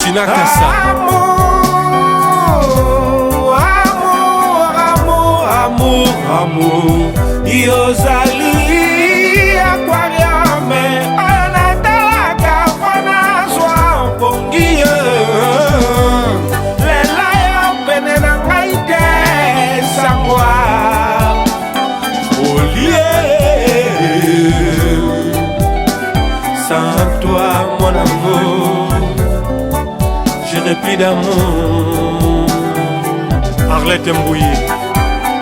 Tina Kassa. Amour, Yozali, Aquarium, Anataka, Fanazwa, Pongi, les lions, Benenangaïde, Samoa, Olier, sans toi, mon amour, je n'ai plus d'amour. Arlette Mbouye.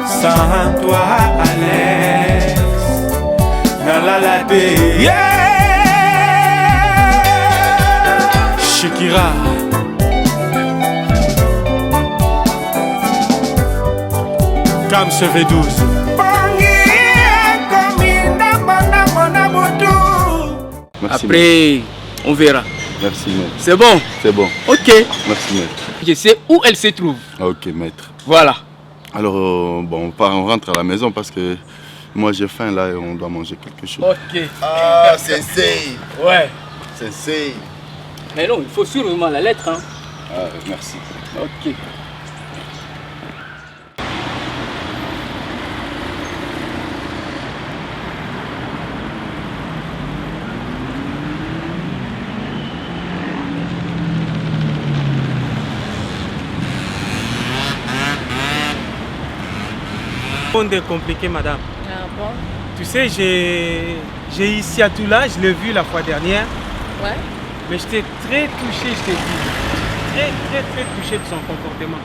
Sans toi, Alex, Nalalade, yeah. Shakira, Cam CV12. Après, on verra. Merci, maître. C'est bon? C'est bon. Ok. Merci, maître. Je sais où elle se trouve. Ok, maître. Voilà. Alors, bon, on rentre à la maison parce que moi j'ai faim là et on doit manger quelque chose. Ok. Ah, sensei. Ouais. Sensei. Mais non, il faut sûrement la lettre. Hein. Ah, merci. Ok. C'est compliqué, madame. Ah bon? Tu sais, j'ai ici à Toula, je l'ai vu la fois dernière. Ouais. Mais j'étais très touché, je t'ai dit. Très touché de son comportement.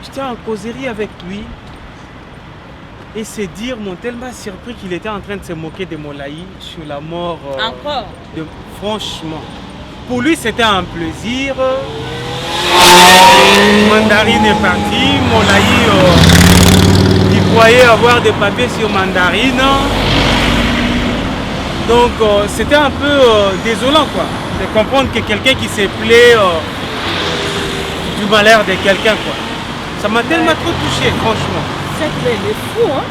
J'étais en causerie avec lui. Et ses dires m'ont tellement surpris qu'il était en train de se moquer de Molaï sur la mort. Encore? Franchement. Pour lui, c'était un plaisir. Mandarine est parti, Molaï, il croyait avoir des papiers sur Mandarine. Donc c'était un peu désolant quoi, de comprendre que quelqu'un qui s'est plaint du malheur de quelqu'un quoi. Ça m'a tellement trop touché franchement. C'est qu'il est fou hein.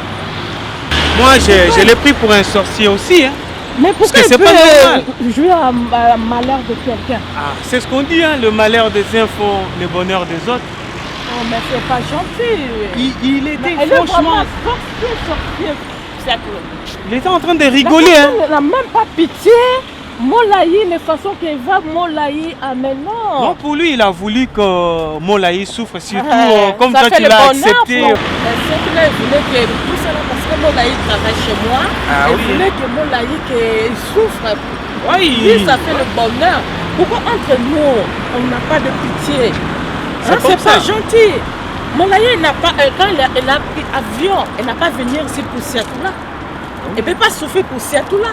Moi je l'ai pris pour un sorcier aussi hein. Mais pourquoi il peut jouer à malheur de quelqu'un? Ah, c'est ce qu'on dit, hein, le malheur des uns font le bonheur des autres. Oh, mais c'est pas gentil. Il était mais franchement... Il était en train de rigoler. Il n'a même pas pitié. Molaï, les façons qu'il va Molaï à maintenant. Non, pour lui, il a voulu que Molaï souffre, surtout comme toi tu l'as accepté. C'est qu'il voulait que tout ça, parce que Molaï travaille chez moi, il voulait que Molaï souffre. Oui. Lui, ça fait le bonheur. Pourquoi entre nous, on n'a pas de pitié? C'est pas gentil. Molaï n'a pas, quand il a pris avion, il n'a pas venu ici pour Seatoula. Il ne peut pas souffrir pour Seatoula.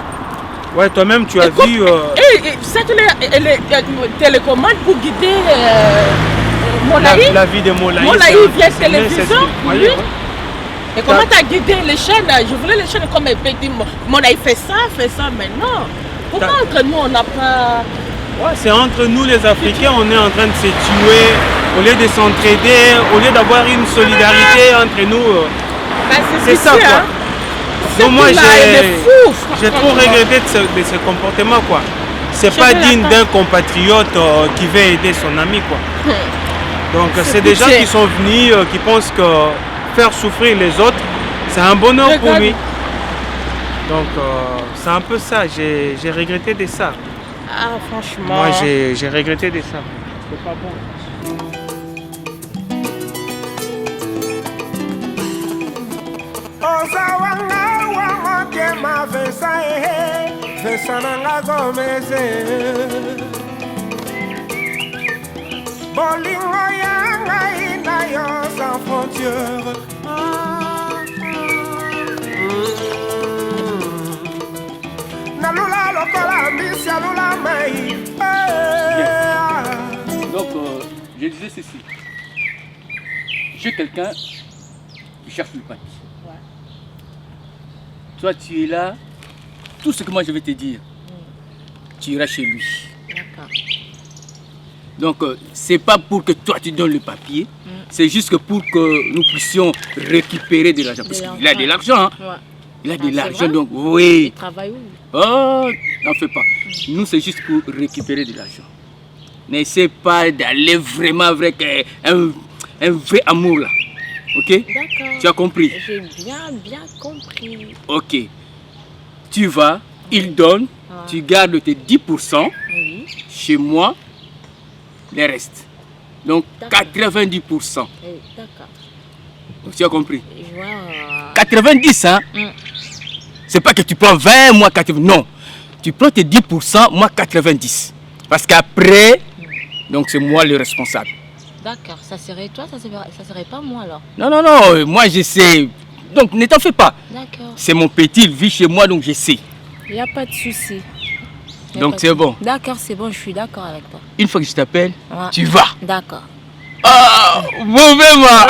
Ouais, toi-même tu as vu. Seatoula, elle est télécommande pour guider Molaï. La vie de Molaï. Molaï vient à la télévision pour lui. Et comment tu as guidé les chaînes? Je voulais les chaînes comme elle peut dire Molaï fait ça, mais non. Pourquoi entre nous on n'a pas. Ouais, c'est entre nous les Africains, on est en train de se tuer. Au lieu de s'entraider, au lieu d'avoir une solidarité entre nous. C'est ça quoi. Hein? Donc moi j'ai trop regretté de ce comportement quoi. C'est pas digne d'un compatriote qui veut aider son ami quoi. Donc c'est des gens qui sont venus, qui pensent que faire souffrir les autres, c'est un bonheur pour lui. Donc c'est un peu ça, j'ai regretté de ça. Ah franchement. Moi j'ai regretté de ça. C'est pas bon. Bolingo yanga ina yo sans frontières. Nalula lokola mbisi alula mai. Donc je disais ceci. J'ai quelqu'un qui cherche le papier. Ouais. Toi tu es là. Tout ce que moi je vais te dire, tu iras chez lui. D'accord. Donc, c'est pas pour que toi tu donnes le papier, c'est juste que pour que nous puissions récupérer de l'argent. Parce qu'il a de l'argent. Hein. Ouais. Il a de c'est l'argent, vrai? donc oui. Il travaille où? Oh, n'en fais pas. Nous, c'est juste pour récupérer de l'argent. N'essaie pas d'aller vraiment avec un vrai amour là. Ok? D'accord. Tu as compris? J'ai bien compris. Ok. Tu vas, il donne, tu gardes tes 10%. Oui. Chez moi, les restes. Donc D'accord. 90%. D'accord. Donc tu as compris? Je vois. 90, hein? C'est pas que tu prends 20, moi 80. Non. Tu prends tes 10%, moi 90. Parce qu'après, donc c'est moi le responsable. D'accord. Ça serait toi, ça serait pas moi alors. Non, moi je sais. Donc ne t'en fais pas. D'accord. C'est mon petit, il vit chez moi, donc je sais. Il n'y a pas de souci. Donc c'est bon. D'accord, c'est bon, je suis d'accord avec toi. Une fois que je t'appelle, Ouais. tu vas. D'accord. Ah, mauvais moi.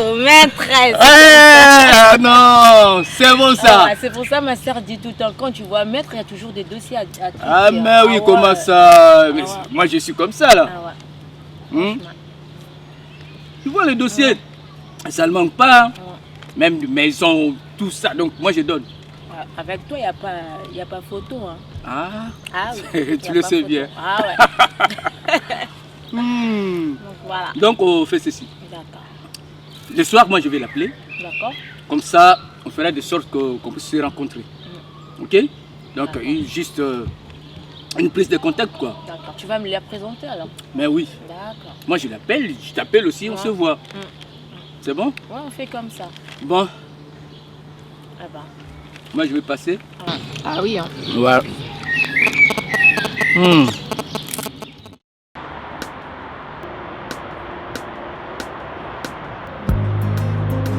Oh, maîtresse. Non, c'est bon ça. Ah, c'est pour ça ma soeur dit tout le temps, quand tu vois maître, il y a toujours des dossiers à traiter. Ah mais oui, ouais. comment ça? Mais ouais. moi je suis comme ça là. Ah ouais. Tu vois les dossiers, ça ne manque pas. Hein. Même de maison, tout ça. Donc moi je donne. Avec toi, il n'y a pas photo. Hein. Ah, oui. tu le sais bien. Ah ouais. Donc voilà. Donc on fait ceci. D'accord. Le soir, moi je vais l'appeler. D'accord. Comme ça, on fera de sorte qu'on puisse se rencontrer. Ok? Donc juste une prise de contact quoi. D'accord. Tu vas me les présenter alors? Mais oui. D'accord. Moi je l'appelle, je t'appelle aussi, on se voit. C'est bon? Ouais, on fait comme ça. Bon. Ah bah. Moi je vais passer. Ah oui, hein. Voilà.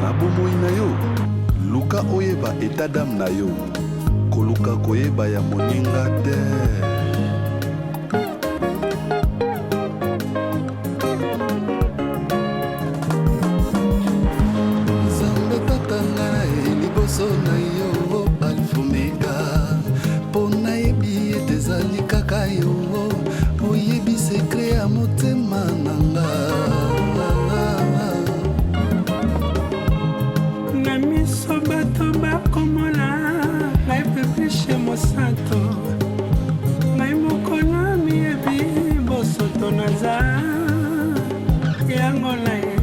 Nabomoi na yo luka oyeba état d'âme na yo koluka koyeba ya moninga te. Nzambe tatanga na ye liboso na yo alfomega mpo nayebi ete ezali kaka yo oyebi sekre ya motema na nga. Na miso bato bakomona ngai pepeche mosanto ngai moko na miyebi bosoto naza yango na ye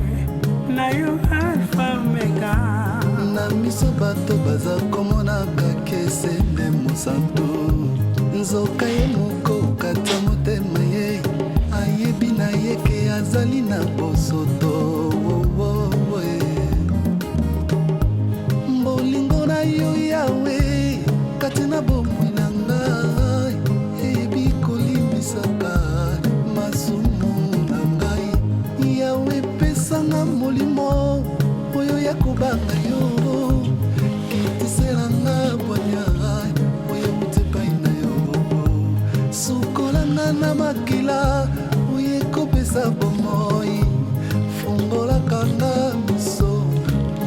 na yo alfa omega. Na miso bato baza komonaka kesende mosanto nzoka ye moko kata motema ye ayebi na ye ke azali na bosoto. Bolingo na yo yawe kati na bomoi na ngai eyebi kolimbisaka masumu na ngai yawe pesanga molimo oyo ya kobanga yo kitiselanga bwanya oyo motepai na yo sukolanga na makila oyo ekopesa bomoi fungolaka nga miso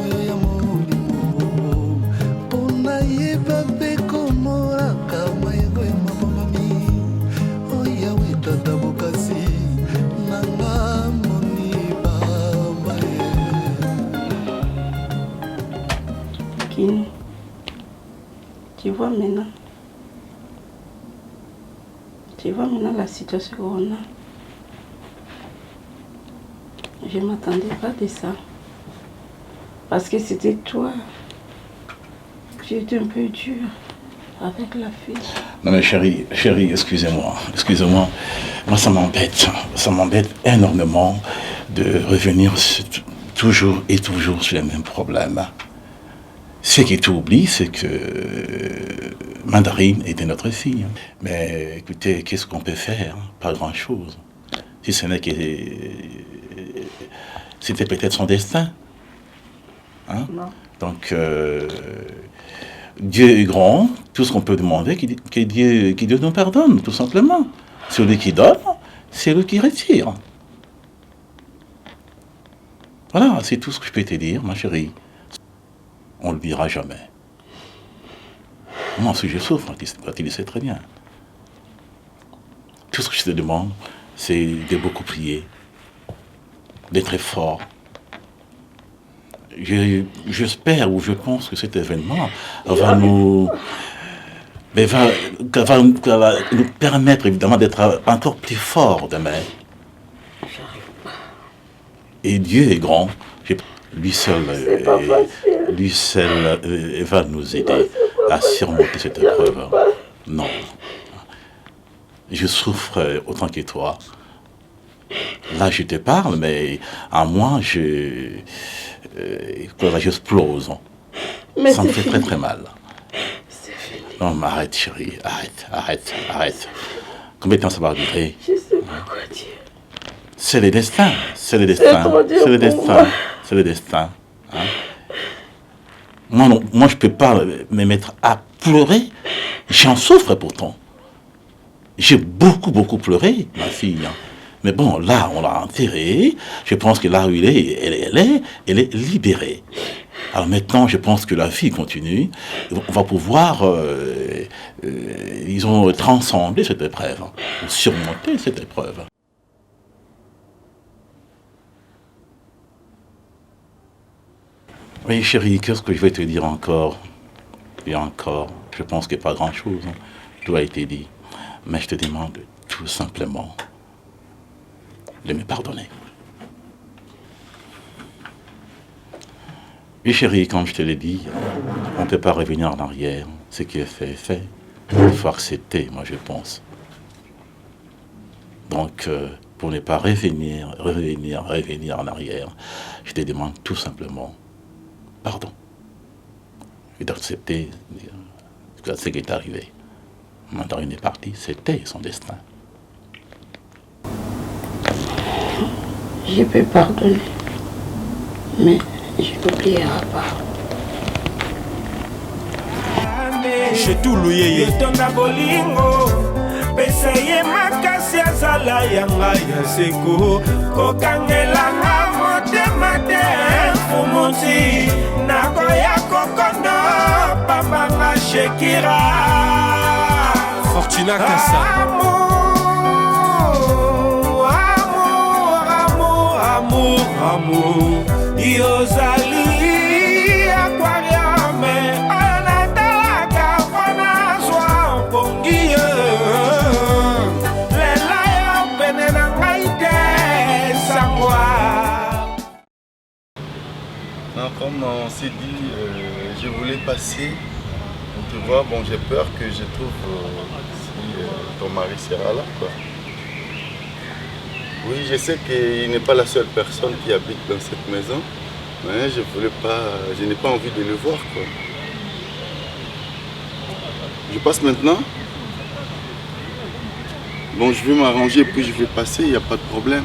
oyo ya molimo mpona yeba mpe komolaka mayego ya mabomami oyawe tata bokasi nanga moni bamba ye. Kino, tu vois maintenant la situation qu'on a. Je ne m'attendais pas de ça. Parce que c'était toi. Tu étais un peu dur avec la fille. Non mais chérie, excusez-moi. Moi ça m'embête énormément de revenir toujours sur les mêmes problèmes. Ce qui t'oublie, c'est que Mandarine était notre fille. Mais écoutez, qu'est-ce qu'on peut faire? Pas grand-chose. Si ce n'est que c'était peut-être son destin. Hein? Non. Donc, Dieu est grand, tout ce qu'on peut demander, que Dieu nous pardonne, tout simplement. Celui qui donne, c'est lui qui retire. Voilà, c'est tout ce que je peux te dire, ma chérie. On ne le dira jamais. Moi aussi, je souffre, tu le sais très bien. Tout ce que je te demande, c'est de beaucoup prier, d'être fort. j'espère ou je pense que cet événement va nous permettre évidemment d'être encore plus forts demain. Et Dieu est grand. Lui seul va nous aider à surmonter cette épreuve. Non. Je souffre autant que toi. Là, je te parle, mais à moi, j'explose. Ça me fait très très mal. Non, mais arrête, chérie. Arrête. Combien de temps ça va durer? Je sais pas quoi dire. C'est le destin. Hein? Moi, je peux pas me mettre à pleurer. J'en souffre pourtant. J'ai beaucoup pleuré, ma fille. Hein. Mais bon, là, on l'a enterrée. Je pense que là où elle est libérée. Alors maintenant, je pense que la vie continue. On va pouvoir, transcender cette épreuve, ou surmonter cette épreuve. Oui, chérie, qu'est-ce que je vais te dire encore? Et encore, je pense qu'il n'y a pas grand-chose. Hein. Tout a été dit. Mais je te demande tout simplement de me pardonner. Et chérie, comme je te l'ai dit, on ne peut pas revenir en arrière. Ce qui est fait est fait. Il faut accepter, moi je pense. Donc, pour ne pas revenir en arrière, je te demande tout simplement pardon. Et d'accepter ce qui est arrivé. Maintenant, il est parti, c'était son destin. Je peux pardonner, mais je n'oublierai pas. J'ai tout loué. Tonda bolingo, pesa ye makasi azala yanga ya seko, kokangela motema te fumunti, nakoya kokondo, pambanga Shekira. Fortuna Kassa. Amour, Yozali, Aquarium, Anata, Kafana, Soin, Ponguille, les lions, Benenangaïte, Sangwa. Non, comme on s'est dit, je voulais passer. Tu vois, bon, j'ai peur que je trouve si ton mari sera là, quoi. Oui, je sais qu'il n'est pas la seule personne qui habite dans cette maison, mais je n'ai pas envie de le voir, quoi. Je passe maintenant. Bon, je vais m'arranger puis je vais passer, il n'y a pas de problème.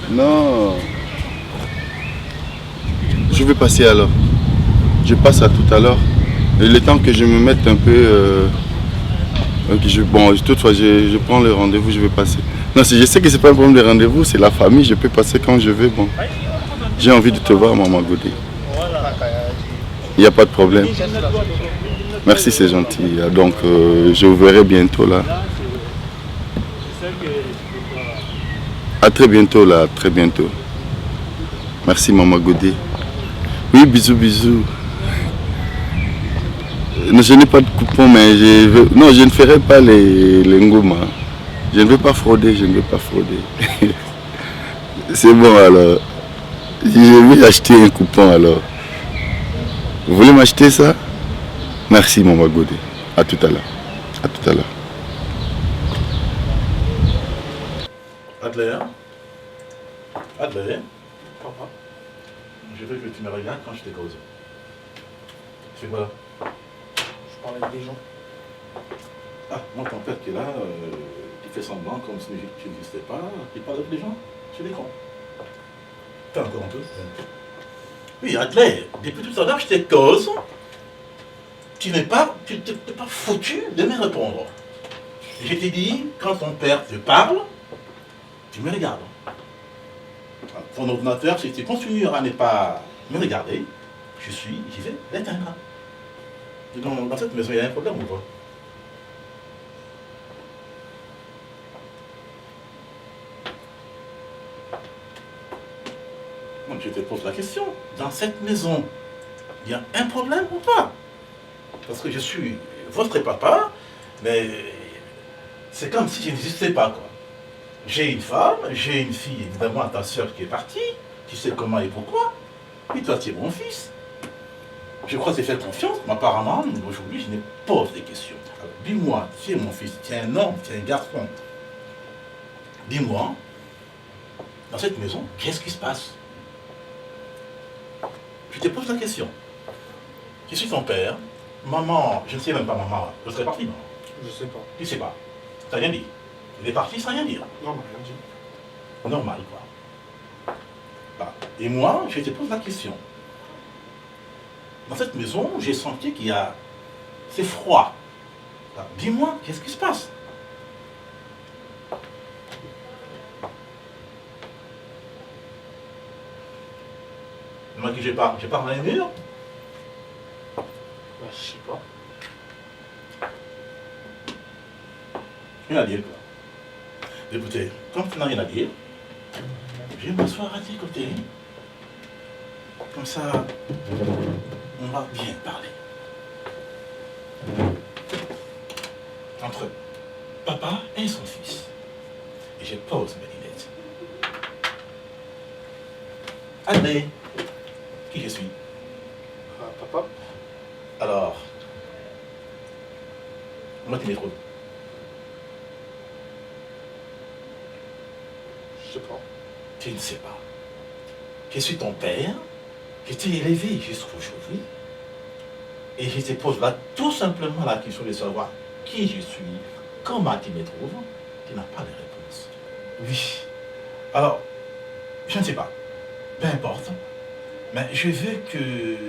Non. Je vais passer alors. Je passe à tout à l'heure. Et le temps que je me mette un peu... bon, toutefois, je prends le rendez-vous, je vais passer. Non, je sais que ce n'est pas un problème de rendez-vous, c'est la famille, je peux passer quand je veux. Bon, j'ai envie de te voir, Maman Godé. Il n'y a pas de problème. Merci, c'est gentil. Donc, je vous verrai bientôt là. À très bientôt là, très bientôt. Merci, Maman Godé. Oui, bisous. Non, je n'ai pas de coupon, mais je ne ferai pas les ngoma. Je ne veux pas frauder, C'est bon alors. Je vais acheter un coupon alors. Vous voulez m'acheter ça? Merci, Maman Godé. À tout à l'heure. Adler, papa, je veux que tu me regardes quand je te cause. Tu fais quoi? Je parle avec des gens. Ah, moi ton père qui est là, qui fait semblant comme si tu n'existais pas, qui parle avec les gens sur l'écran. Fais encore un peu. Oui, Adler, depuis tout à l'heure je te cause. Tu n'es pas foutu de me répondre. Je t'ai dit, quand ton père te parle, tu me regardes. Ton ordinateur, si tu continues à ne pas me regarder, je vais l'éteindre. Dans cette maison, il y a un problème ou pas? je te pose la question. Dans cette maison, il y a un problème ou pas? Parce que je suis votre papa, mais c'est comme si je n'existais pas, quoi. J'ai une femme, j'ai une fille, évidemment, ta soeur qui est partie. Tu sais comment et pourquoi. Et toi, tu es mon fils. Je crois que c'est faire confiance, mais apparemment, aujourd'hui, je me pose des questions. Alors, dis-moi, tu es mon fils, tu es un homme, tu es un garçon. Dis-moi, dans cette maison, qu'est-ce qui se passe? Je te pose la question. Je suis ton père. Maman, je ne sais même pas, maman, je serais parti, non? Je sais pas. Tu sais pas. T'as rien dit. Il est parti sans rien dire. Non, mais rien dit. Normal, quoi. Voilà. Et moi, je te pose la question. Dans cette maison, j'ai senti qu'il y a... C'est froid. Alors, dis-moi, qu'est-ce qui se passe? Moi qui je parle dans les murs. Bah, je sais pas. Rien à dire, quoi. Écoutez, comme tu n'as rien à dire, je vais m'asseoir à tes côtés. Comme ça, on va bien parler. Entre papa et son fils. Et je pose mes lunettes. Allez, qui je suis? Papa? Alors, moi tu m'es trop. Je sais pas. Tu ne sais pas. Je suis ton père, je t'ai élevé jusqu'aujourd'hui, et je te pose là tout simplement la question de savoir qui je suis, comment tu me trouves, tu n'as pas de réponse. Oui. Alors, je ne sais pas. Peu importe. Mais je veux que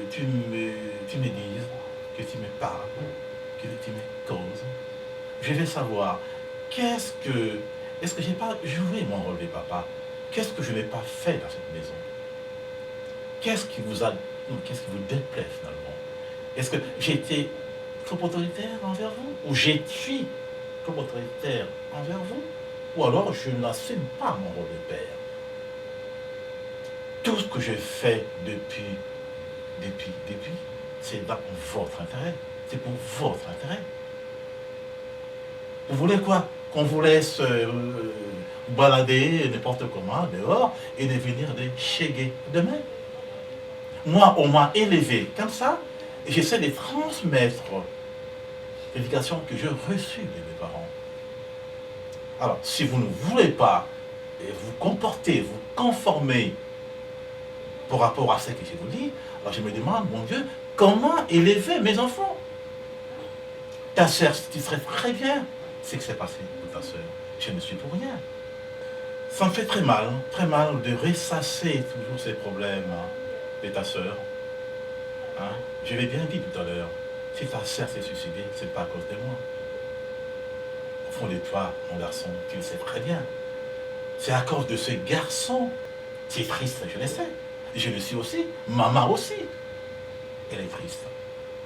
tu me dises, que tu me parles, que tu me causes. Je veux savoir est-ce que je n'ai pas joué mon rôle de papa? Qu'est-ce que je n'ai pas fait dans cette maison? Qu'est-ce qui vous déplaît finalement? Est-ce que j'ai été trop autoritaire envers vous? Ou j'ai suis trop autoritaire envers vous? Ou alors je n'assume pas mon rôle de père? Tout ce que je fais depuis, c'est dans votre intérêt. C'est pour votre intérêt. Vous voulez quoi? Qu'on vous laisse balader n'importe comment dehors et devenir des chégués demain? Moi, on m'a élevé comme ça et j'essaie de transmettre l'éducation que j'ai reçue de mes parents. Alors, si vous ne voulez pas vous comporter, vous conformer par rapport à ce que je vous dis, alors je me demande, mon Dieu, comment élever mes enfants? Ta sœur, tu serais très bien ce qui s'est passé pour ta sœur. Je ne suis pour rien. Ça me fait très mal de ressasser toujours ces problèmes de ta sœur. Hein? Je l'ai bien dit tout à l'heure, si ta sœur s'est suicidée, ce n'est pas à cause de moi. Au fond de toi, mon garçon, tu le sais très bien. C'est à cause de ce garçon. Tu es triste, je le sais. Je le suis aussi. Maman aussi. Elle est triste.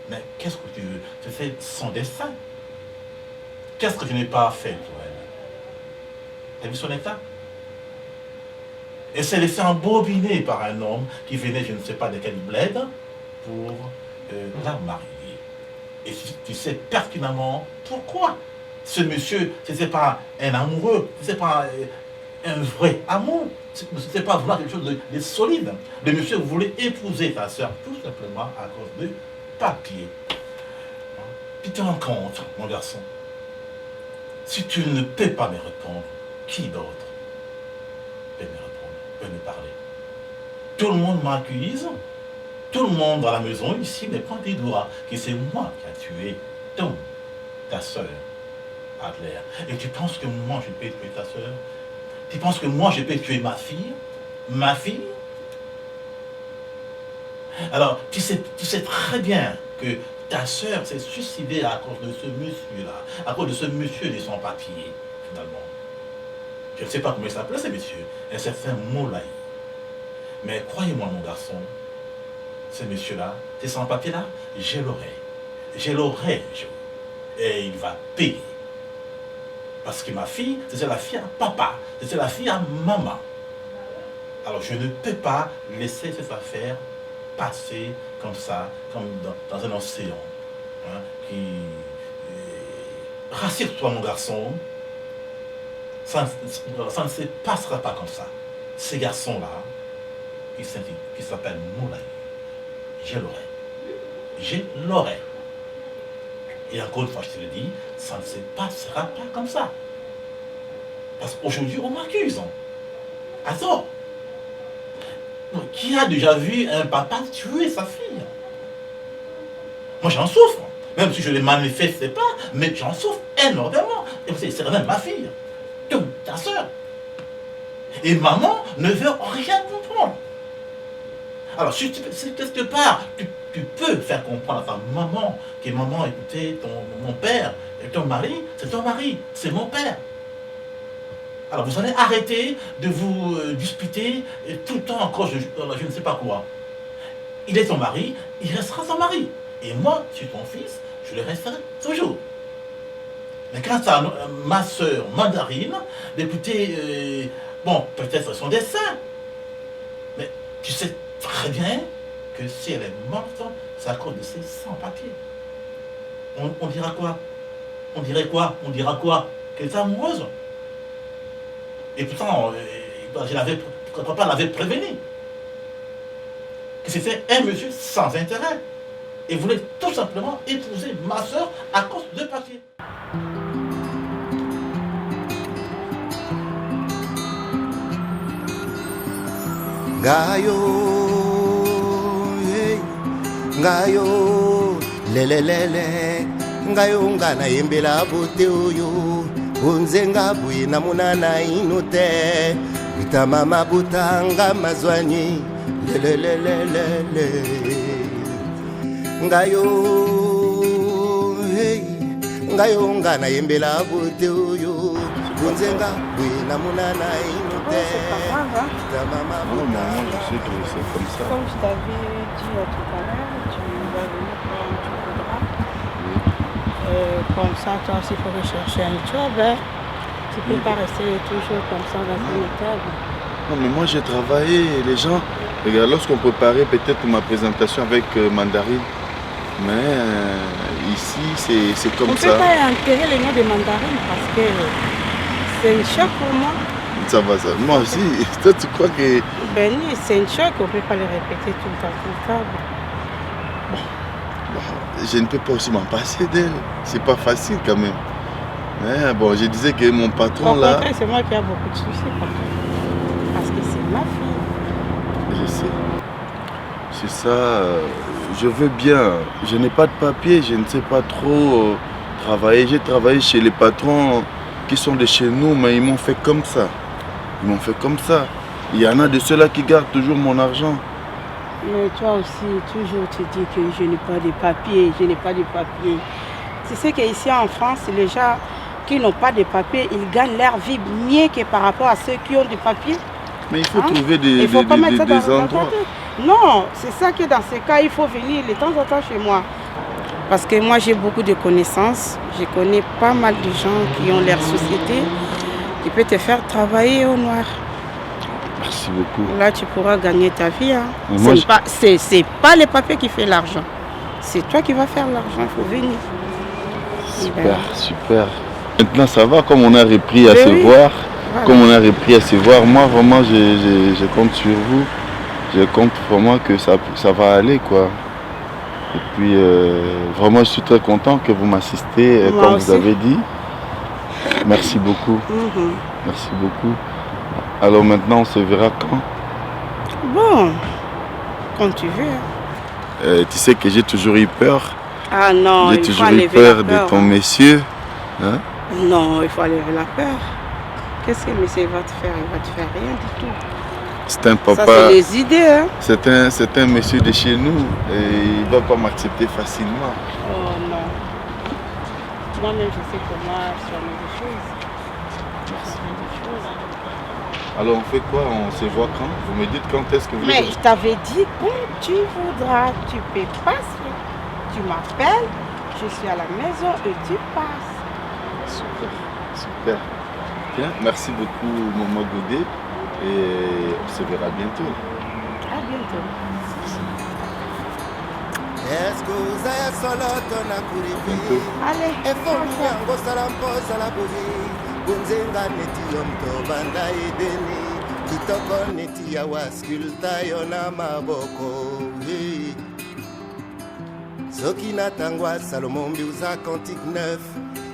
Mais qu'est-ce que tu veux? Tu fais son destin. Qu'est-ce que je n'ai pas fait pour elle? Tu as vu son état? Elle s'est laissée embobiner par un homme qui venait, je ne sais pas de quel bled, pour la marier. Et tu sais pertinemment pourquoi. Ce monsieur, ce n'était pas un amoureux, ce n'était pas un vrai amour, ce n'était pas vraiment quelque chose de solide. Le monsieur voulait épouser ta soeur tout simplement à cause de papier. Tu te rends compte, mon garçon, si tu ne peux pas me répondre, qui d'autre peut me répondre, peut me parler? Tout le monde m'accuse, tout le monde dans la maison ici me pointe du doigt que c'est moi qui a tué ta soeur, Adler. Et tu penses que moi je peux tuer ta soeur? Tu penses que moi je peux tuer ma fille? Ma fille? Alors, tu sais très bien que ta soeur s'est suicidée à cause de ce monsieur-là, à cause de ce monsieur de son papier, finalement. Je ne sais pas comment il s'appelait ce monsieur, un certain Moulay. Mais croyez-moi, mon garçon, ce monsieur-là, c'est sans papier-là, je l'aurai. Je l'aurai, et il va payer. Parce que ma fille, c'est la fille à papa, c'est la fille à maman. Alors je ne peux pas laisser cette affaire passer comme ça, comme dans un océan. Hein, Rassure-toi mon garçon, ça ne se passera pas comme ça. Ces garçons-là, qui s'appellent Moulay, je l'aurai. Et encore une fois, je te le dis, ça ne se passera pas comme ça. Parce qu'aujourd'hui, on m'accuse. Attends. Qui a déjà vu un papa tuer sa fille? Moi, j'en souffre. Même si je ne les manifeste pas, mais j'en souffre énormément. Et c'est même ma fille. Ta soeur. Et maman ne veut rien comprendre. Alors, si quelque part, tu peux faire comprendre à ta maman que maman, écoutez, mon père et ton mari, c'est mon père. Alors, vous allez arrêter de vous disputer tout le temps encore, je ne sais pas quoi. Il est ton mari, il restera ton mari. Et moi, je suis ton fils, je le resterai toujours. Mais quant à ma soeur Mandarine, d'écouter, bon, peut-être son destin, mais tu sais très bien que si elle est morte, c'est à cause de ses sans-papiers. On dira quoi? On dirait quoi? On dira quoi? Qu'elle est amoureuse. Et pourtant, papa l'avait prévenu. Que c'était un monsieur sans intérêt. Et voulait tout simplement épouser ma soeur à cause de papier. Gayo, hey, Gayo, lelelele, Gayo ngana yembela bote oyo, unzenga buina munana inute, itamama butanga mazwanyi, lelelelele, Gayo, hey, Gayo ngana yembela bote oyo, unzenga buina munana inute. Non, maman, je sais que c'est comme ça. Comme je t'avais dit tout à l'heure, tu vas venir quand tu voudras. Oui. Comme ça, toi aussi, il faut rechercher un job. Hein. Tu ne peux pas rester toujours comme ça dans une étable. Non, mais moi j'ai travaillé. Les gens, regarde, lorsqu'on préparait peut-être ma présentation avec Mandarine, mais ici c'est comme ça. On ne peut pas enterrer les noms de Mandarine parce que c'est un choc pour moi. Ça va, ça. Moi aussi, toi tu crois que... Ben oui, c'est un choc, on ne peut pas le répéter tout le temps. Bon, je ne peux pas aussi m'en passer d'elle. C'est pas facile quand même. Mais bon, je disais que mon patron là... C'est moi qui ai beaucoup de soucis parce que c'est ma fille. Je sais. C'est ça, je veux bien. Je n'ai pas de papier, je ne sais pas trop travailler. J'ai travaillé chez les patrons qui sont de chez nous, mais ils m'ont fait comme ça. Ils m'ont fait comme ça. Il y en a de ceux-là qui gardent toujours mon argent. Mais toi aussi, toujours tu dis que je n'ai pas de papier, je n'ai pas de papier. Tu sais qu'ici en France, les gens qui n'ont pas de papier, ils gagnent leur vie mieux que par rapport à ceux qui ont des papiers. Mais il faut trouver des endroits. Non, c'est ça que dans ces cas, il faut venir de temps en temps chez moi. Parce que moi, j'ai beaucoup de connaissances. Je connais pas mal de gens qui ont leur société, qui peut te faire travailler au noir. Merci beaucoup. Là, tu pourras gagner ta vie. Hein. C'est pas les papiers qui font l'argent. C'est toi qui vas faire l'argent. Il faut venir. Super, super. Maintenant, ça va, comme on a repris à se voir. Voilà. Comme on a repris à se voir, moi, vraiment, je compte sur vous. Je compte vraiment que ça va aller, quoi. Et puis, vraiment, je suis très content que vous m'assistez, comme aussi. Vous avez dit. Merci beaucoup. Merci beaucoup. Alors maintenant, on se verra quand? Bon, quand tu veux. Tu sais que j'ai toujours eu peur. Ah non, j'ai toujours eu peur de ton monsieur. Hein? Non, il faut enlever la peur. Qu'est-ce que le monsieur va te faire? Il va te faire rien du tout. C'est un papa. Ça, c'est les idées, hein? C'est un monsieur de chez nous et il ne va pas m'accepter facilement. Oh non. Moi-même, je sais comment soigner les choses. Alors, on fait quoi? On se voit quand? Vous me dites quand est-ce que vous... Mais je t'avais dit, quand tu voudras, tu peux passer. Tu m'appelles, je suis à la maison et tu passes. Super, super. Bien, merci beaucoup, Maman Goudé. Et on se verra bientôt. À bientôt. eske ozaya solo to na kuripi efomi yango sala mpozala boye bonzenga neti yo mto banda edeni kitoko neti ya waskulta yo na maboko soki natangwa Salomon mbiuza cantique 9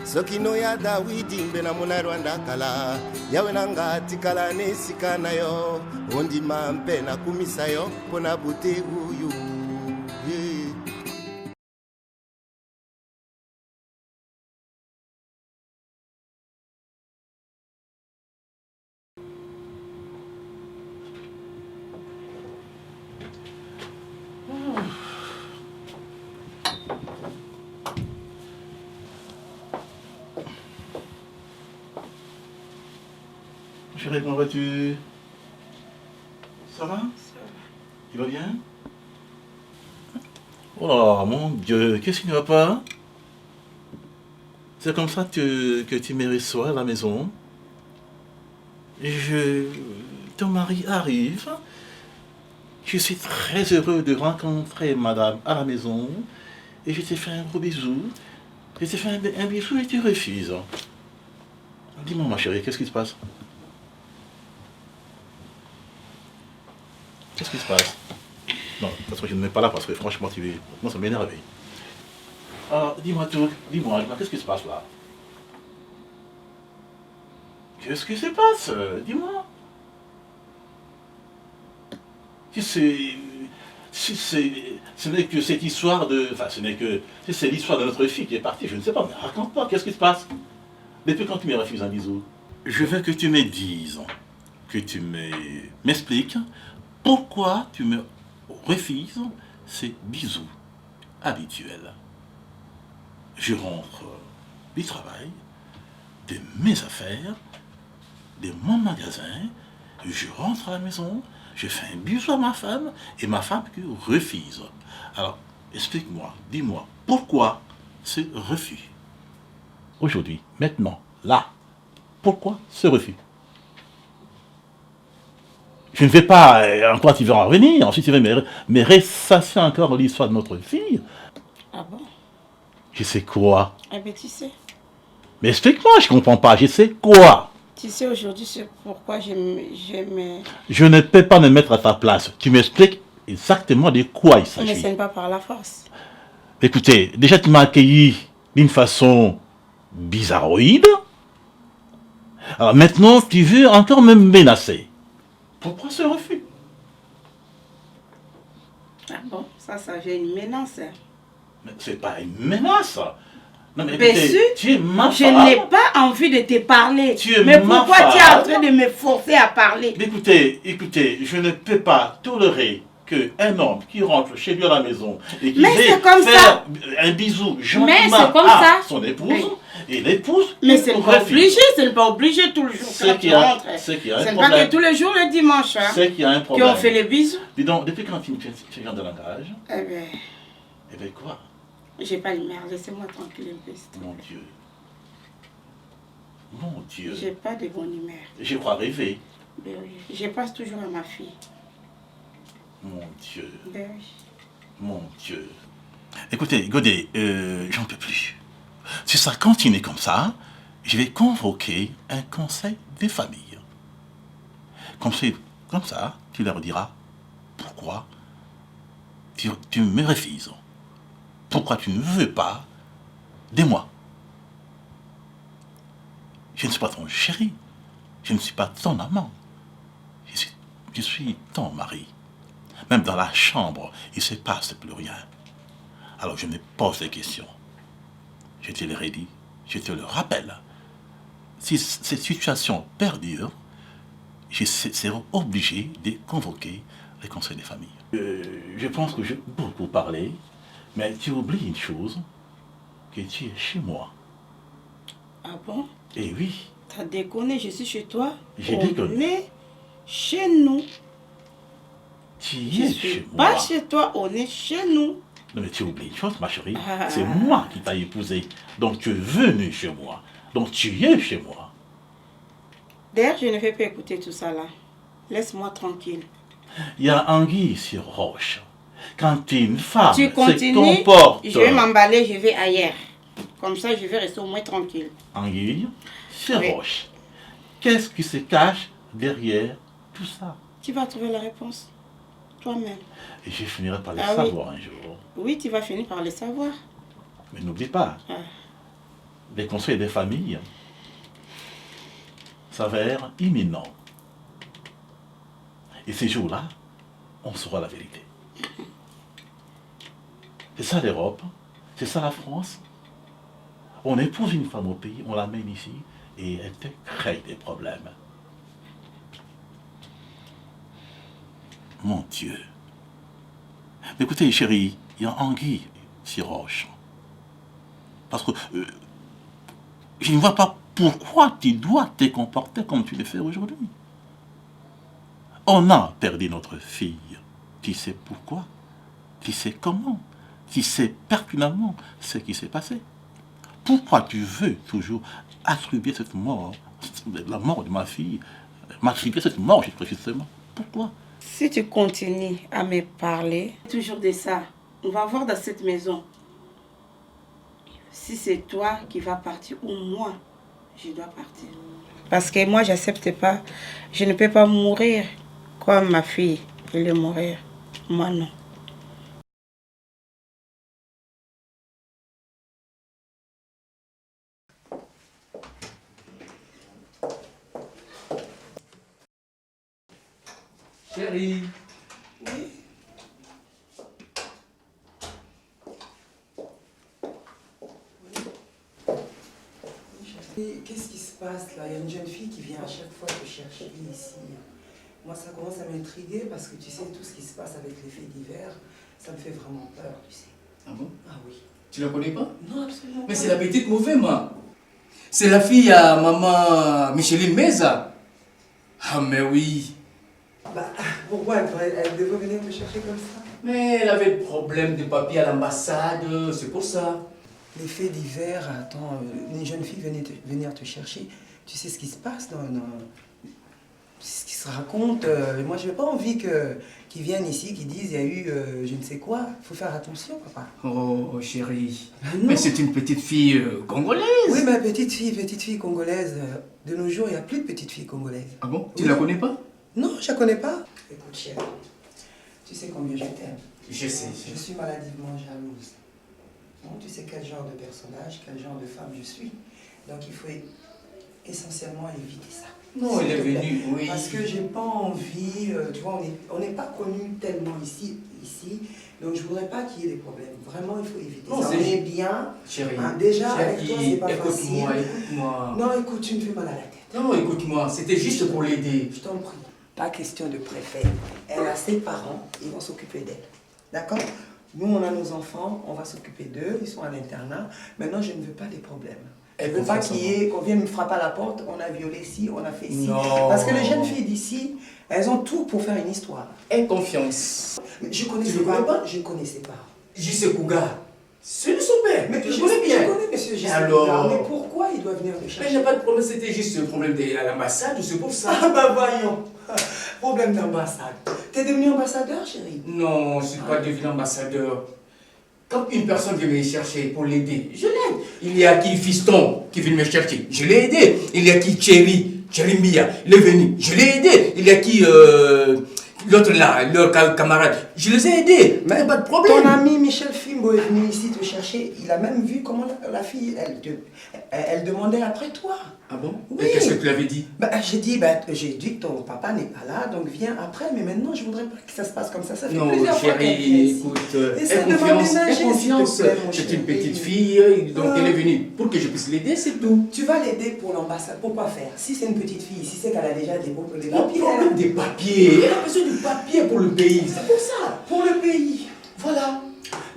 soki no ya Dawidi mbe na mona Rwanda kala yawe nanga tikala nesika na yo ondima mpe nakumisa yo mpona bute uyu Chérie, comment vas-tu? Ça va? Tu vas bien? Oh là, mon Dieu, qu'est-ce qui ne va pas? C'est comme ça que tu me reçois à la maison. Ton mari arrive. Je suis très heureux de rencontrer madame à la maison. Et je te fais un gros bisou. Je te fais un bisou et tu refuses. Dis-moi ma chérie, qu'est-ce qui se passe? Qu'est-ce qui se passe? Non, de toute façon, je ne mets pas là parce que franchement, moi ça m'énerve. Ah, dis-moi tout, dis-moi, qu'est-ce qui se passe là? Qu'est-ce qui se passe? Dis-moi. Tu sais, ce n'est que cette histoire de... Enfin, ce n'est que... C'est l'histoire de notre fille qui est partie, je ne sais pas, mais raconte-moi, qu'est-ce qui se passe? Depuis quand tu me refuses un bisou? Je veux que tu me dises, que tu m'expliques pourquoi tu me refuses ces bisous habituels. Je rentre du travail, de mes affaires, de mon magasin, je rentre à la maison, je fais un bisou à ma femme et ma femme qui refuse. Alors, explique-moi, dis-moi, pourquoi ce refus? Aujourd'hui, maintenant, là, pourquoi ce refus? Je ne vais pas, encore tu vas en revenir, ensuite tu vas me ressasser encore l'histoire de notre fille. Ah bon? Je sais quoi? Eh bien, tu sais. Mais explique-moi, je ne comprends pas, je sais quoi? Tu sais, aujourd'hui, c'est pourquoi j'aime... Je ne peux pas me mettre à ta place. Tu m'expliques exactement de quoi il s'agit. Mais ce n'est pas par la force. Écoutez, déjà tu m'as accueilli d'une façon bizarroïde. Alors maintenant, tu veux encore me menacer. Pourquoi ce refus? Ah bon, ça j'ai une menace. Mais c'est pas une menace. Non mais écoutez, tu es ma femme. Je n'ai pas envie de te parler. Mais pourquoi tu es en train de me forcer à parler? Écoutez, je ne peux pas tolérer qu'un homme qui rentre chez lui à la maison et qui veut faire un bisou gentiment à son épouse, et l'épouse... Mais ce n'est pas obligé, ce n'est pas obligé tout le jour quand tu rentres. Ce n'est pas que tous les jours le dimanche qu'on fait les bisous. Dis donc, depuis quand tu viens de langage? Eh bien quoi? J'ai pas le mère, laissez-moi tranquille un peu. Mon Dieu. Mon Dieu. J'ai pas de bonne humeur. Je crois rêver. Ben oui, je pense toujours à ma fille. Mon Dieu. Ben oui. Mon Dieu. Écoutez, Godet, j'en peux plus. Si ça continue comme ça, je vais convoquer un conseil des familles. Comme ça, tu leur diras pourquoi tu me refuses. Pourquoi tu ne veux pas de moi? Je ne suis pas ton chéri. Je ne suis pas ton amant. Je suis ton mari. Même dans la chambre, il ne se passe plus rien. Alors je me pose des questions. Je te le redis, je te le rappelle. Si cette situation perdure, je serai obligé de convoquer le conseil des familles. Je pense que j'ai beaucoup parlé, mais tu oublies une chose, que tu es chez moi. Ah bon? Eh oui. T'as déconné, je suis chez toi. J'ai déconné. On est chez nous. Tu es chez moi. Pas chez toi, on est chez nous. Non mais tu oublies une chose, ma chérie. C'est moi qui t'ai épousé. Donc tu es venu chez moi. Donc tu es chez moi. D'ailleurs, je ne vais pas écouter tout ça là. Laisse-moi tranquille. Il y a anguille sur roche. Quand une femme Tu se continues, comporte... je vais m'emballer, je vais ailleurs. Comme ça, je vais rester au moins tranquille. Anguille sur Oui. roche. Qu'est-ce qui se cache derrière tout ça? Tu vas trouver la réponse toi-même. Et je finirai par le Ah oui. savoir un jour. Oui, tu vas finir par le savoir. Mais n'oublie pas, Ah. les conseils des familles s'avèrent imminents. Et ces jours-là, on saura la vérité. C'est ça l'Europe, c'est ça la France. On épouse une femme au pays, on l'amène ici et elle te crée des problèmes. Mon Dieu. Écoutez, chérie, il y a anguille sur roche. Parce que je ne vois pas pourquoi tu dois te comporter comme tu le fais aujourd'hui. On a perdu notre fille. Tu sais pourquoi? Tu sais comment? Tu sais pertinemment ce qui s'est passé. Pourquoi tu veux toujours attribuer cette mort, la mort de ma fille, m'attribuer cette mort précisément? Pourquoi? Si tu continues à me parler, toujours de ça, on va voir dans cette maison. Si c'est toi qui vas partir ou moi, je dois partir. Parce que moi, j'accepte pas. Je ne peux pas mourir comme ma fille. Elle est mourir. Moi, non. Chérie. Qu'est-ce qui se passe là? Il y a une jeune fille qui vient à chaque fois te chercher ici. Moi, ça commence à m'intriguer parce que tu sais, tout ce qui se passe avec les faits divers, ça me fait vraiment peur, tu sais. Ah bon? Ah oui. Tu la connais pas? Non, absolument Mais pas. c'est la petite mauvaise, moi. C'est la fille à maman Micheline Meza. Ah, mais oui. Bah, pourquoi elle devrait venir me chercher comme ça? Mais elle avait le problème de papier à l'ambassade, c'est pour ça. Les faits divers, attends, une jeune fille venir te chercher. Tu sais ce qui se passe ce qui se raconte. Moi, je n'ai pas envie qu'ils viennent ici, qu'ils disent il y a eu je ne sais quoi. Il faut faire attention, papa. Oh, chérie. Mais c'est une petite fille congolaise. Oui, mais petite fille congolaise. De nos jours, il n'y a plus de petite fille congolaise. Ah bon? Tu Oui. la connais pas? Non, je la connais pas. Écoute, chérie, tu sais combien je t'aime. Je sais. Je suis maladivement jalouse. Donc, tu sais quel genre de personnage, quel genre de femme je suis. Donc, il faut essentiellement éviter ça. Non, elle est venue, oui. Parce que j'ai pas envie, tu vois, on n'est pas connus tellement ici, donc je voudrais pas qu'il y ait des problèmes. Vraiment, il faut éviter Non, ça. On est bien. Chérie, Hein, déjà, chérie, avec toi, c'est pas facile. Écoute-moi. Non, écoute, tu me fais mal à la tête. Non, écoute-moi, c'était juste pour l'aider. Je t'en prie. Pas question de préfet. Elle a ses parents, ils vont s'occuper d'elle. D'accord? Nous, on a nos enfants, on va s'occuper d'eux, ils sont à l'internat. Maintenant, je ne veux pas des problèmes. Je ne veux pas qu'on vienne me frapper à la porte, on a violé ci, on a fait ci. Non. Parce que les jeunes filles d'ici, elles ont tout pour faire une histoire. Aie confiance. Mais je connaissais Tu le connais pas? Je ne connaissais pas. J.C. Kouga, c'est son père. Mais tu je le connais bien. Je connais monsieur J.C. Alors? Mais pourquoi il doit venir me Mais il chercher? n'y a pas de problème, c'était juste le problème de l'ambassade, c'est pour ça. Ah bah voyons. Problème d'ambassade. T'es devenu ambassadeur, chérie? Non, je ne suis pas devenu ambassadeur. Quand une personne vient me chercher pour l'aider, je l'aide. Il y a qui Fiston qui vient me chercher, je l'ai aidé. Il y a qui Thierry Mbia, il est venu, je l'ai aidé. Il y a qui l'autre là, leur camarade, je les ai aidés. Mais il n'y a pas de problème. Ton ami Michel Fimbo est venu ici te chercher. Il a même vu comment la fille, elle demandait après toi. Ah bon? Oui. Et qu'est-ce que tu l'avais dit? J'ai dit que ton papa n'est pas là, donc viens après. Mais maintenant, je voudrais pas que ça se passe comme ça. Ça fait Non, plusieurs fois qu'elle vient chérie, ici. écoute, Essaie aie de confiance, m'aménager, aie confiance. s'il te plaît, mon C'est chéri. une petite fille, donc elle est venue pour que je puisse l'aider, c'est tout. Tu vas l'aider pour l'ambassade. Pourquoi faire? Si c'est une petite fille, si c'est qu'elle a déjà des papiers, Problème des papiers. Elle a besoin de papiers pour le pays. C'est pour ça. pour le pays. Voilà.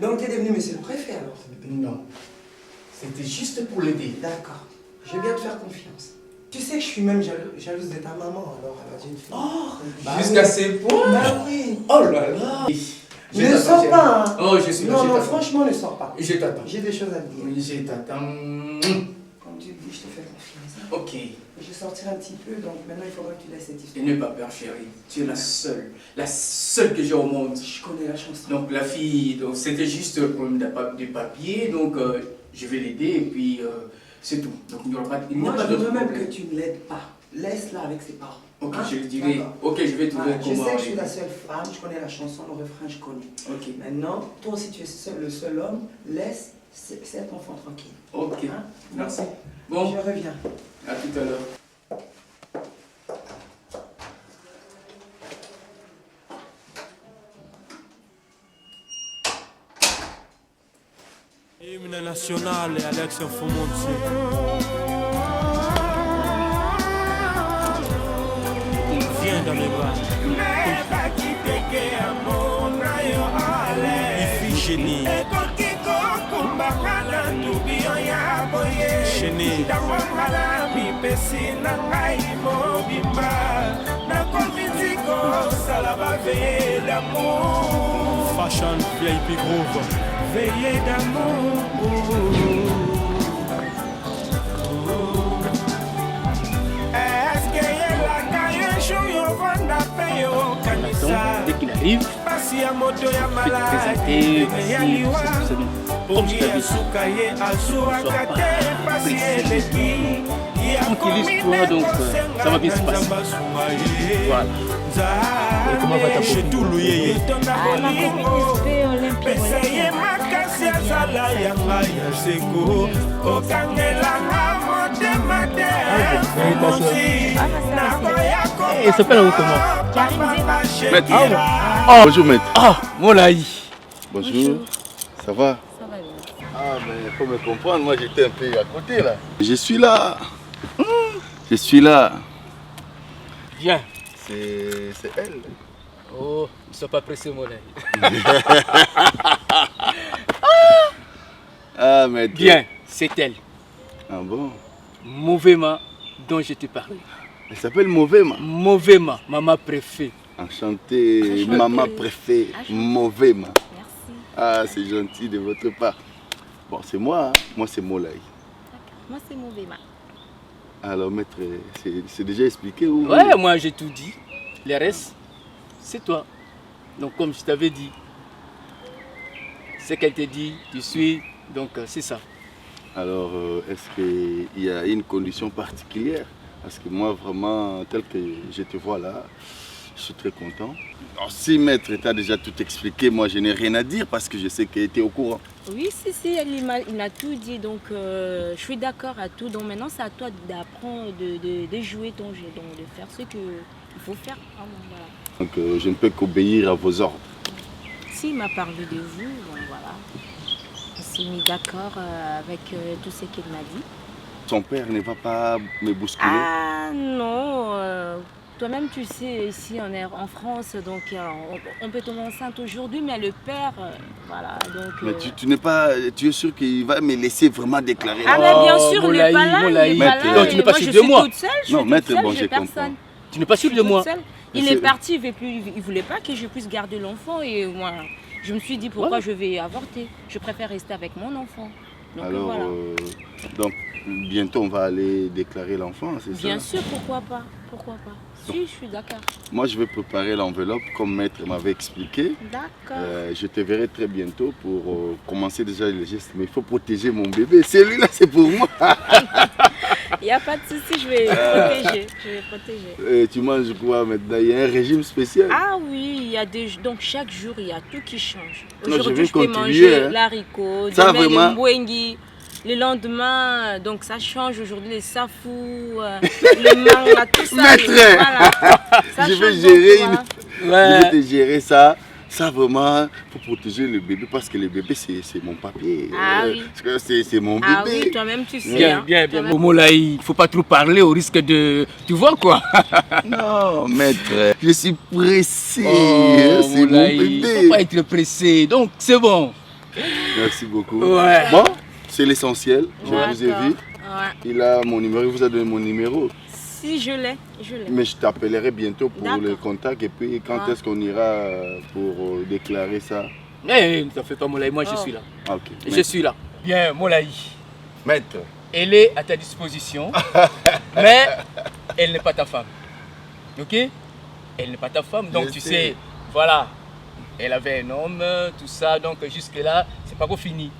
Donc, tu es devenu monsieur le préfet alors? Non. C'était juste pour l'aider. D'accord. Je vais bien te faire confiance. Tu sais que je suis même jalouse de ta maman, alors elle a une fille. Oh, jusqu'à ces points. Bah oui. Oh là là. Ne sors pas, hein. Oh, je suis là. Non, franchement, ne sors pas. Je t'attends. J'ai des choses à te dire. Oui, je t'attends. Comme tu le dis, je te fais confiance. fiançailles. Ok. Je sortirai un petit peu, donc maintenant il faudra que tu laisses cette Et histoire. n'aie pas peur, chérie. Tu es la seule que j'ai au monde. Je connais la chanson. Donc la fille, donc c'était juste le problème du papier, donc je vais l'aider et puis c'est tout. Donc il n'y aura pas de Moi, je d'autre veux même problème. que tu ne l'aides pas. Laisse-la avec ses parents. Ok, Hein? je lui dirai. D'accord. Ok, je vais trouver Voilà, je comment. sais que je suis la seule femme, je connais la chanson, le refrain, je connais. Ok. Maintenant, toi aussi tu es le seul homme, laisse cet enfant tranquille. Ok. Hein? Merci. Bon. Je reviens. À tout à l'heure. Hymne national et Alex Infomonti. Viens dans les bras. Iphigénie. Chéné. Fashion VIP Groove. Veillée d'amour. Est-ce qu'il y a la caille Dès qu'il arrive, je vais te présenter, voici, comme je t'avais dit, sois pas pressé. Tranquillise-toi, donc ça va bien se passer. Voilà. Et comment va ta copine? Ah, ma copine est olympique. Elle s'appelle comment? Maître. Ah, Oh. Bonjour maître. Ah, Molaï. Bonjour. Ça va? ça va bien. Ah mais faut me comprendre, moi j'étais un peu à côté là. Je suis là. Je suis là. Viens. C'est elle. Oh, ne sois pas pressé, Molaï. Ah maître. Bien, c'est elle. Ah bon? Mauvaiement dont je te parlais. Elle s'appelle Mauvaiement. Mauvainement, maman préfet. Enchanté, maman préfet, Mauvaiement. Merci. Ah, c'est gentil de votre part. Bon, c'est moi, hein. Moi c'est Molaï. D'accord. Moi, c'est mauvais, ma. Alors, maître, c'est déjà expliqué ou? Ouais, moi j'ai tout dit. Le reste, c'est toi. Donc, comme je t'avais dit, ce qu'elle te dit, tu suis, donc c'est ça. Alors, est-ce qu'il y a une condition particulière? Parce que moi, vraiment, tel que je te vois là, je suis très content. Alors, si maître t'a déjà tout expliqué, moi je n'ai rien à dire parce que je sais qu'elle était au courant. Oui, si, il m'a tout dit, donc je suis d'accord à tout. Donc maintenant, c'est à toi d'apprendre, de jouer ton jeu, donc de faire ce qu'il faut faire. Ah, bon, voilà. Donc, je ne peux qu'obéir à vos ordres. S'il m'a parlé de vous, bon, voilà. On s'est mis d'accord avec tout ce qu'il m'a dit. Son père ne va pas me bousculer? Ah non, toi-même tu sais, ici on est en France, donc on peut tomber enceinte aujourd'hui, mais le père, voilà. Donc, Mais tu n'es pas, tu es sûr qu'il va me laisser vraiment déclarer? Ah mais bien sûr, il n'est pas là, il n'est pas là. Non, tu n'es pas sûr de moi. Non, maître, bon, je comprends. Tu n'es pas sûr de moi. Il est parti, il ne voulait pas que je puisse garder l'enfant et moi, je me suis dit pourquoi je vais avorter. Je préfère rester avec mon enfant. Donc, alors, voilà. donc bientôt on va aller déclarer l'enfant, c'est ça? Bien sûr, pourquoi pas, pourquoi pas. Si, je suis d'accord. Moi je vais préparer l'enveloppe comme maître m'avait expliqué. D'accord. Je te verrai très bientôt pour commencer déjà les gestes, mais il faut protéger mon bébé. Celui-là c'est pour moi. Il n'y a pas de souci, je vais protéger. Je vais protéger. Et tu manges quoi maintenant? Il y a un régime spécial? Ah oui, il y a donc chaque jour il y a tout qui change. Non, Aujourd'hui je peux continuer, manger hein. l'haricot, Ça, demain vraiment... le mbwengi, le lendemain donc ça change. Aujourd'hui les safou, le manga, tout ça. Maître, voilà. Ça je vais change gérer beaucoup, une... hein. Je vais te gérer ça. Ça vraiment, pour protéger le bébé parce que le bébé c'est mon papier. Ah oui. Parce que c'est mon bébé. Ah oui, toi-même tu sais. Bien, hein. bien, bien. Molaï, il ne faut pas trop parler au risque de... Tu vois quoi? Non, maître, je suis pressé. Oh, c'est mon Molaï, il bébé. ne faut pas être pressé, donc c'est bon. Merci beaucoup. Ouais. Bon, c'est l'essentiel. Je vous ai vu. Ouais. Il a mon numéro, il vous a donné mon numéro. Si je l'ai, Mais je t'appellerai bientôt pour D'accord. le contact et puis quand Ouais. est-ce qu'on ira pour déclarer ça? Ne t'en fais pas, Molaï, moi je suis là. Ah, ok. Je suis là. Bien, Molaï. Maître, elle est à ta disposition, mais elle n'est pas ta femme. Ok? Elle n'est pas ta femme, donc tu sais, voilà. Elle avait un homme, tout ça, donc jusque-là, c'est pas encore fini.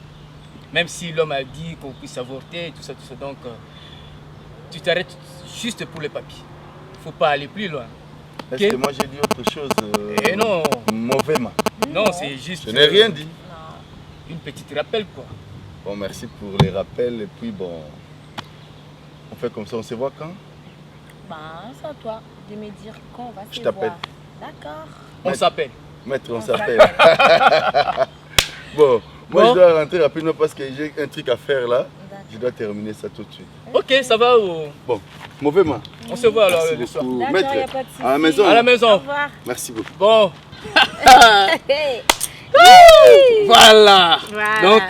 Même si l'homme a dit qu'on puisse avorter, tout ça, donc tu t'arrêtes juste pour les papiers. Faut pas aller plus loin. Est-ce que moi j'ai dit autre chose non. Mauvais, ma. Non, c'est juste... Je n'ai rien dit. Une petite rappel, quoi. Bon, merci pour les rappels. Et puis, bon, on fait comme ça. On se voit quand? Ben, c'est à toi de me dire quand on va se voir. Je t'appelle. D'accord. On s'appelle. Maître, on s'appelle. Bon, moi je dois rentrer rapidement parce que j'ai un truc à faire là. Je dois terminer ça tout de suite. Ok, ça va ou... Bon, mauvais man. On se voit alors Merci le soir. beaucoup. Maître, à la maison. À la maison. Au revoir. Merci beaucoup. Bon. Voilà. Donc,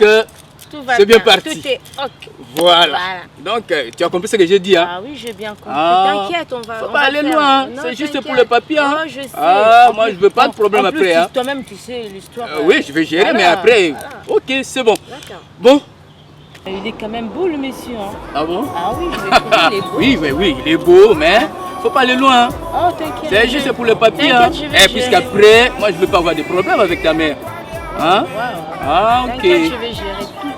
c'est bien parti. Tout est ok. Voilà. Donc, tu as compris ce que j'ai dit, hein? Ah oui, j'ai bien compris. T'inquiète, on va... Faut pas aller loin, c'est juste pour le papier, hein? Oh, je sais. Ah, moi, je veux pas de problème après, hein? Toi-même, tu sais l'histoire. Oui, je vais gérer, mais après... Ok, c'est bon. D'accord. Bon. Il est quand même beau, le monsieur, hein? Ah bon? Ah oui, je vais trouver, il est beau. Oui, il est beau, mais faut pas aller loin. Oh, t'inquiète. C'est juste pour le papier, hein? Et puisqu'après, moi, je veux pas avoir de problème avec ta mère. Hein? Ah, ok. T'inquiète, je vais gérer tout.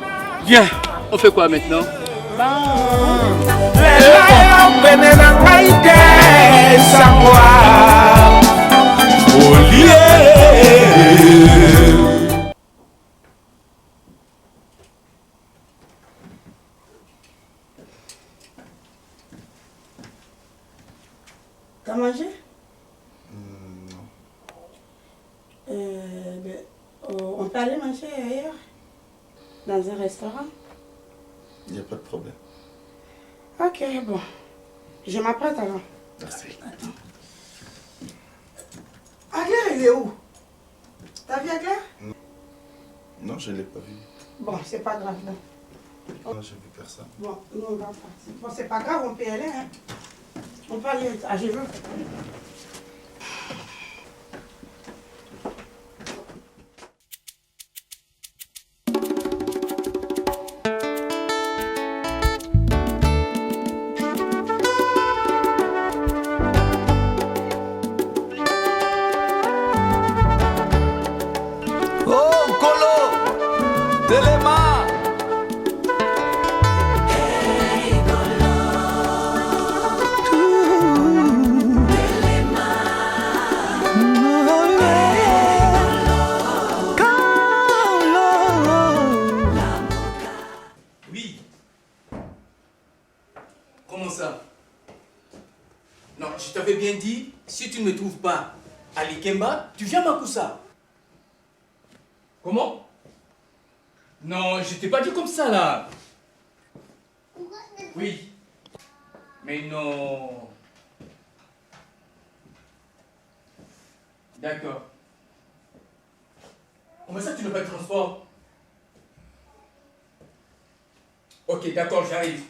Viens, on fait quoi maintenant? T'as mangé? Non. On peut aller manger ailleurs? Dans un restaurant? Il n'y a pas de problème. Ok, bon. Je m'apprête alors. Merci. Aglaire, il est où? T'as vu Aglaire? Non, je ne l'ai pas vu. Bon, c'est pas grave, non. Non, j'ai vu personne. Bon, nous on va partir. Bon, c'est pas grave, on peut y aller, hein. On peut aller. Ah, je veux. Comment ça? Non, je t'avais bien dit, si tu ne me trouves pas à l'Ikemba, tu viens à Makusa. Comment? Non, je t'ai pas dit comme ça là. Oui. Mais non. D'accord. Comment ça tu n'as pas de transport? Ok, d'accord, j'arrive.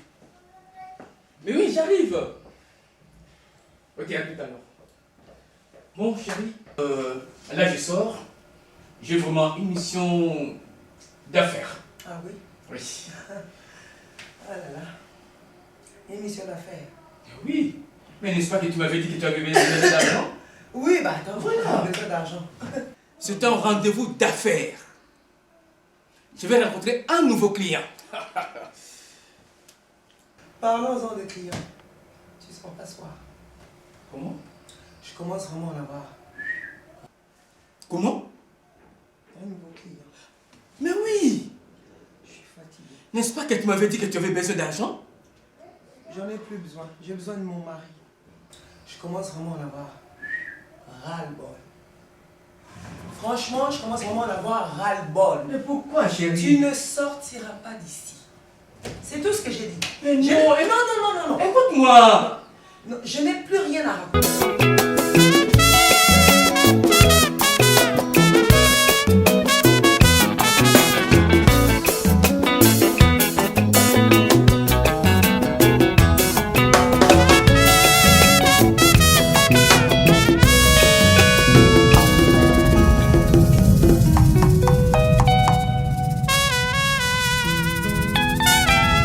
Mais oui, j'arrive. Ok, à tout à l'heure. Bon, chérie, là je sors. J'ai vraiment une mission d'affaires. Ah oui? Oui. Ah là là. Une mission d'affaires. Oui. Mais n'est-ce pas que tu m'avais dit que tu avais besoin d'argent? Oui, bah attends, voilà. j'ai besoin d'argent. C'est un rendez-vous d'affaires. Je vais rencontrer un nouveau client. Parlons-en de clients. Tu seras pas soir. Comment? Je commence vraiment à en avoir. Comment? Un nouveau client. Mais oui! Je suis fatigué. N'est-ce pas que tu m'avais dit que tu avais besoin d'argent? J'en ai plus besoin. J'ai besoin de mon mari. Je commence vraiment à en avoir ras-le-bol. Franchement, je commence vraiment à en avoir ras-le-bol. Mais pourquoi, chérie? Tu ne sortiras pas d'ici. C'est tout ce que j'ai dit. Mais non, non. Écoute-moi! Non, je n'ai plus rien à raconter.